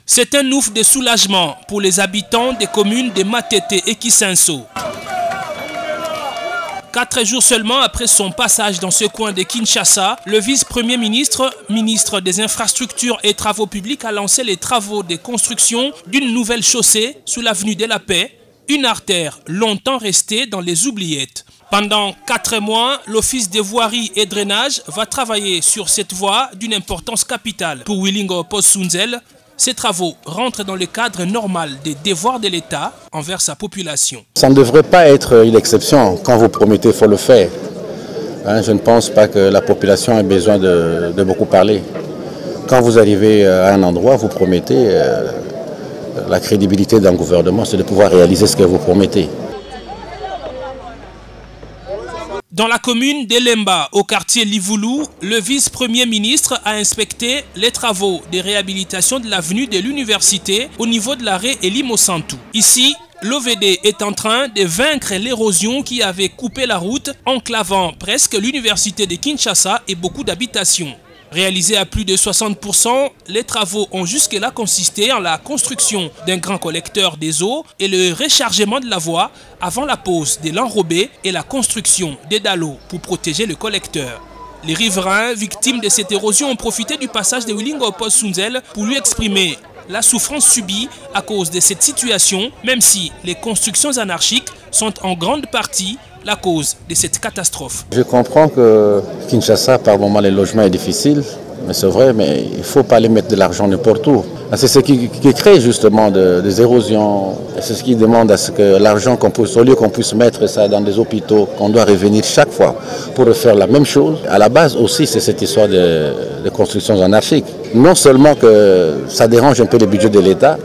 C'est un ouf de soulagement pour les habitants des communes de Matete et Kisenso. 4 jours seulement après son passage dans ce coin de Kinshasa, le vice-premier ministre, ministre des Infrastructures et Travaux publics, a lancé les travaux de construction d'une nouvelle chaussée sous l'avenue de la Paix, une artère longtemps restée dans les oubliettes. Pendant 4 mois, l'Office des voiries et drainage va travailler sur cette voie d'une importance capitale. Pour Wilingo Posunzel, ces travaux rentrent dans le cadre normal des devoirs de l'État envers sa population. Ça ne devrait pas être une exception. Quand vous promettez, il faut le faire. Je ne pense pas que la population ait besoin de beaucoup parler. Quand vous arrivez à un endroit, vous promettez. La crédibilité d'un gouvernement, c'est de pouvoir réaliser ce que vous promettez. Dans la commune d'Elemba, au quartier Livoulou, le vice-premier ministre a inspecté les travaux de réhabilitation de l'avenue de l'université au niveau de l'arrêt Elimosantou. Ici, l'OVD est en train de vaincre l'érosion qui avait coupé la route, enclavant presque l'université de Kinshasa et beaucoup d'habitations. Réalisés à plus de 60%, les travaux ont jusque-là consisté en la construction d'un grand collecteur des eaux et le rechargement de la voie avant la pose de l'enrobé et la construction des dallots pour protéger le collecteur. Les riverains victimes de cette érosion ont profité du passage de Wilingo Posunzel pour lui exprimer la souffrance subie à cause de cette situation, même si les constructions anarchiques sont en grande partie la cause de cette catastrophe. Je comprends que Kinshasa, par moment, le logement est difficile, mais c'est vrai, mais il ne faut pas aller mettre de l'argent n'importe où. C'est ce qui crée justement des érosions. C'est ce qui demande à ce que l'argent au lieu qu'on puisse mettre ça dans des hôpitaux, qu'on doit revenir chaque fois pour refaire la même chose. À la base aussi, c'est cette histoire de constructions anarchiques. Non seulement que ça dérange un peu le budget de l'État,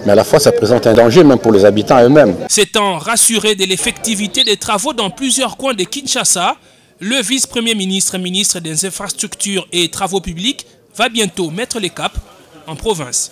mais à la fois ça présente un danger même pour les habitants eux-mêmes. S'étant rassuré de l'effectivité des travaux dans plusieurs coins de Kinshasa, le vice-premier ministre, ministre des Infrastructures et Travaux publics, va bientôt mettre les caps en province.